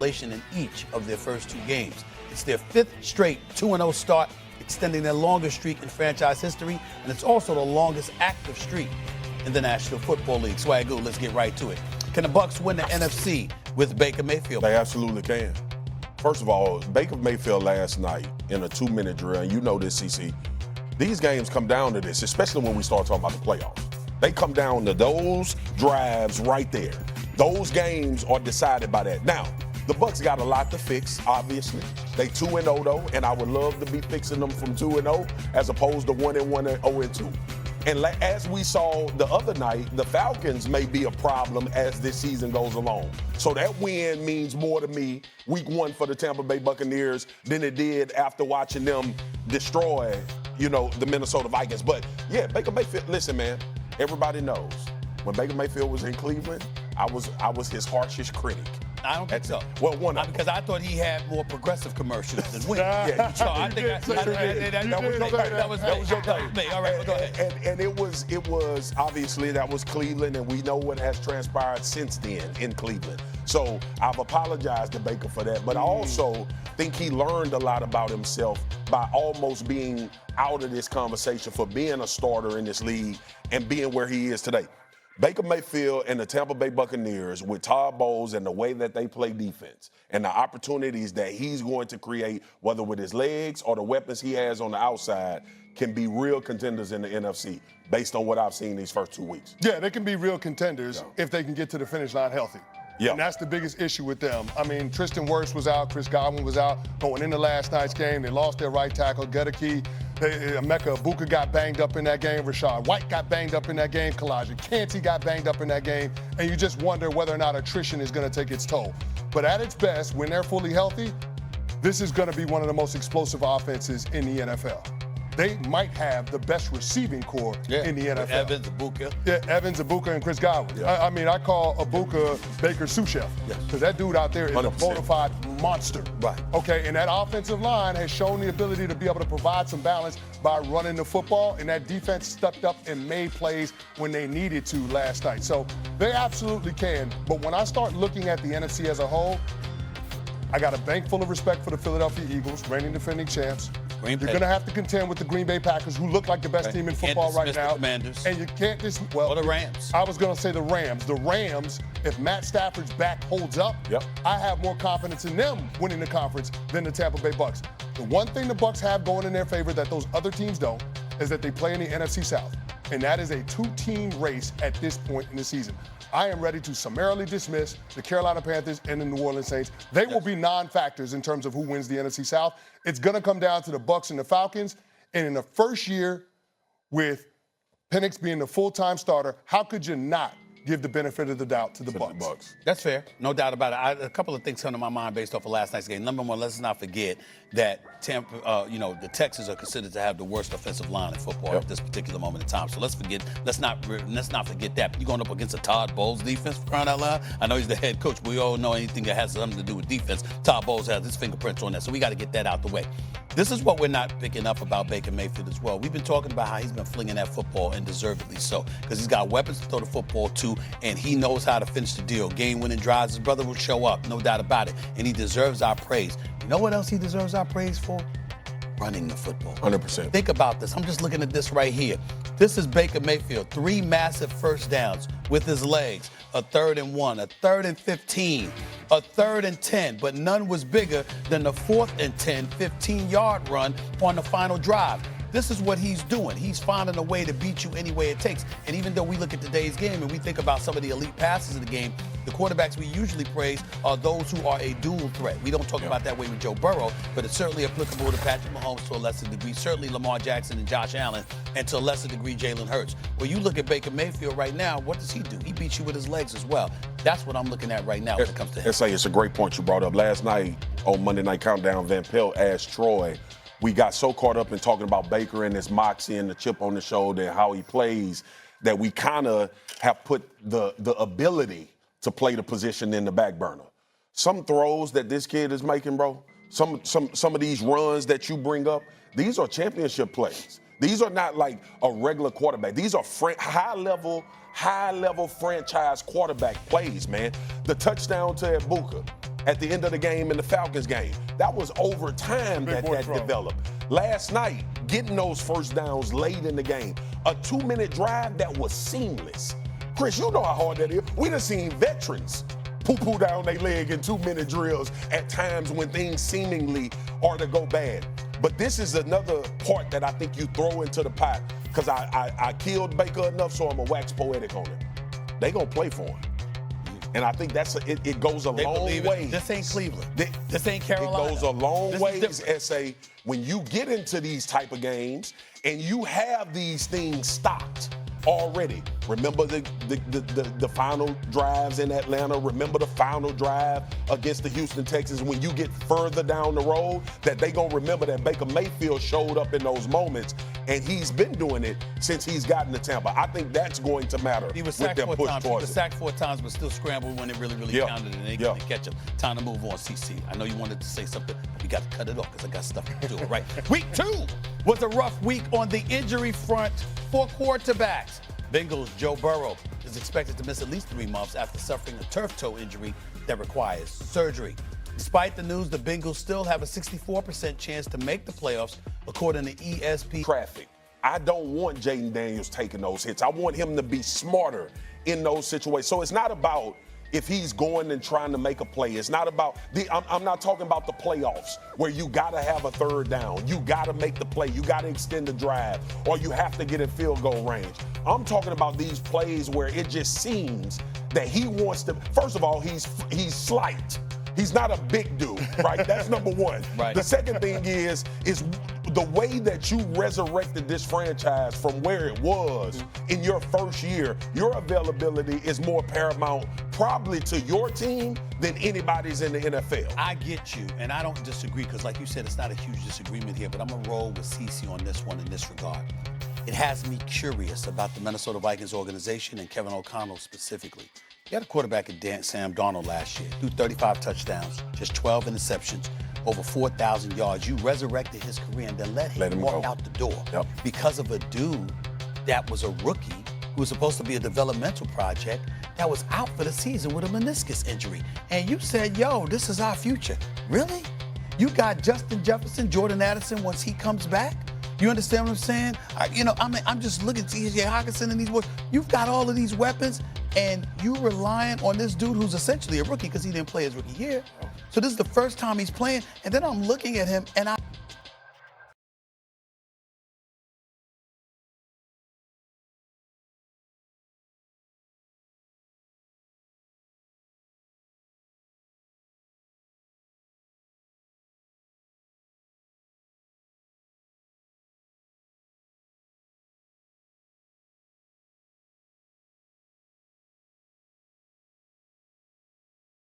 in each of their first 2 games. It's their 5th straight 2-0 start, extending their longest streak in franchise history, and it's also the longest active streak in the National Football League. Swagoo, let's get right to it. Can the Bucs win the NFC with Baker Mayfield? They absolutely can. First of all, Baker Mayfield last night in a 2-minute drill, and you know this, CC, these games come down to this, especially when we start talking about the playoffs. They come down to those drives right there. Those games are decided by that. Now, the Bucs got a lot to fix, obviously. They 2-0 though, and I would love to be fixing them from 2-0 as opposed to 1-1 and 0-2. And as we saw the other night, the Falcons may be a problem as this season goes along. So that win means more to me week 1 for the Tampa Bay Buccaneers than it did after watching them destroy, the Minnesota Vikings. But yeah, Baker Mayfield, listen, man, everybody knows when Baker Mayfield was in Cleveland, I was his harshest critic. I don't think so. Well, because I thought he had more progressive commercials than win. Yeah, so I think that was your thing. All right, go ahead. And it was obviously that was Cleveland, and we know what has transpired since then in Cleveland. So I've apologized to Baker for that, but I also think he learned a lot about himself by almost being out of this conversation for being a starter in this league and being where he is today. Baker Mayfield and the Tampa Bay Buccaneers with Todd Bowles and the way that they play defense and the opportunities that he's going to create, whether with his legs or the weapons he has on the outside, can be real contenders in the NFC based on what I've seen these first 2 weeks. Yeah, they can be real contenders if they can get to the finish line healthy. Yeah. And that's the biggest issue with them. I mean, Tristan Wirfs was out, Chris Godwin was out going into last night's game. They lost their right tackle, Gedeke. Emeka Ibuka got banged up in that game. Rashad White got banged up in that game. Kalijah Kancey got banged up in that game. And you just wonder whether or not attrition is going to take its toll. But at its best, when they're fully healthy, this is going to be one of the most explosive offenses in the NFL. They might have the best receiving core in the NFL. Evans, Ibuka. Yeah, Evans, Ibuka, and Chris Godwin. Yeah. I call Ibuka Baker's sous chef. Because that dude out there is 100%. A bona fide monster. Right. Okay, and that offensive line has shown the ability to be able to provide some balance by running the football, and that defense stepped up and made plays when they needed to last night. So they absolutely can. But when I start looking at the NFC as a whole, I got a bank full of respect for the Philadelphia Eagles, reigning defending champs. You're going to have to contend with the Green Bay Packers, who look like the best team in football right now. The Commanders. And you can't or the Rams. I was going to say the Rams. The Rams, if Matt Stafford's back holds up, I have more confidence in them winning the conference than the Tampa Bay Bucs. The one thing the Bucs have going in their favor that those other teams don't is that they play in the NFC South. And that is a 2-team race at this point in the season. I am ready to summarily dismiss the Carolina Panthers and the New Orleans Saints. They will be non-factors in terms of who wins the NFC South. It's going to come down to the Bucs and the Falcons. And in the first year, with Penix being the full-time starter, how could you not give the benefit of the doubt to the Bucs? That's fair. No doubt about it. A couple of things come to my mind based off of last night's game. Number one, let's not forget that the Texans are considered to have the worst offensive line in football at this particular moment in time. So let's not forget that. You're going up against a Todd Bowles defense, for crying out loud. I know he's the head coach, but we all know anything that has something to do with defense, Todd Bowles has his fingerprints on that. So we got to get that out the way. This is what we're not picking up about Baker Mayfield as well. We've been talking about how he's been flinging that football, and deservedly so, because he's got weapons to throw the football to, and he knows how to finish the deal. Game-winning drives, his brother will show up, no doubt about it, and he deserves our praise. You know what else he deserves our praise for? Running the football. 100%. Think about this. I'm just looking at this right here. This is Baker Mayfield, 3 massive first downs with his legs, a 3rd and 1, a 3rd and 15, a 3rd and 10, but none was bigger than the 4th and 10, 15-yard run on the final drive. This is what he's doing. He's finding a way to beat you any way it takes. And even though we look at today's game and we think about some of the elite passes of the game, the quarterbacks we usually praise are those who are a dual threat. We don't talk about that way with Joe Burrow, but it's certainly applicable to Patrick Mahomes to a lesser degree, certainly Lamar Jackson and Josh Allen, and to a lesser degree Jalen Hurts. Well, you look at Baker Mayfield right now, what does he do? He beats you with his legs as well. That's what I'm looking at right now when it comes to him. It's a great point you brought up. Last night on Monday Night Countdown, Van Pelt asked Troy, we got so caught up in talking about Baker and his moxie and the chip on the shoulder and how he plays that we kind of have put the ability to play the position in the back burner. Some throws that this kid is making, bro, some of these runs that you bring up, these are championship plays. These are not like a regular quarterback. These are high-level franchise quarterback plays, man. The touchdown to Ibuka. at the end of the game in the Falcons game. That was over time that developed. Last night, getting those first downs late in the game, a 2-minute drive that was seamless. Chris, you know how hard that is. We done seen veterans poo-poo down their leg in 2-minute drills at times when things seemingly are to go bad. But this is another part that I think you throw into the pot, because I killed Baker enough, so I'm going to wax poetic on it. They going to play for him. And I think it goes a long way. This ain't Cleveland. This ain't Carolina. It goes a long way as say, when you get into these type of games and you have these things stocked already. Remember the final drives in Atlanta. Remember the final drive against the Houston Texans. When you get further down the road, that they gonna remember that Baker Mayfield showed up in those moments, and he's been doing it since he's gotten to Tampa. I think that's going to matter. He was sacked 4 times. He was sacked 4 times, but still scrambled when it really counted, and they couldn't catch him. Time to move on, CC. I know you wanted to say something. We got to cut it off because I got stuff to do. Right. Week 2 was a rough week on the injury front for quarterbacks. Bengals' Joe Burrow is expected to miss at least 3 months after suffering a turf toe injury that requires surgery. Despite the news, the Bengals still have a 64% chance to make the playoffs, according to ESPN. Traffic. I don't want Jayden Daniels taking those hits. I want him to be smarter in those situations. So it's not about if he's going and trying to make a play. It's not about I'm not talking about the playoffs where you got to have a 3rd down. You got to make the play. You got to extend the drive, or you have to get in field goal range. I'm talking about these plays where it just seems that he wants to. First of all, he's slight. He's not a big dude, right? That's number one. Right. The second thing is the way that you resurrected this franchise from where it was in your first year. Your availability is more paramount probably to your team than anybody's in the NFL. I get you, and I don't disagree, because like you said, it's not a huge disagreement here, but I'm going to roll with CeCe on this one in this regard. It has me curious about the Minnesota Vikings organization and Kevin O'Connell specifically. You had a quarterback at Sam Darnold last year, threw 35 touchdowns, just 12 interceptions, over 4,000 yards. You resurrected his career and then let him walk out the door because of a dude that was a rookie who was supposed to be a developmental project that was out for the season with a meniscus injury. And you said, yo, this is our future. Really? You got Justin Jefferson, Jordan Addison once he comes back? You understand what I'm saying? I'm just looking at T.J. Hockenson and these boys. You've got all of these weapons, and you relying on this dude who's essentially a rookie because he didn't play his rookie year. So this is the first time he's playing, and then I'm looking at him, and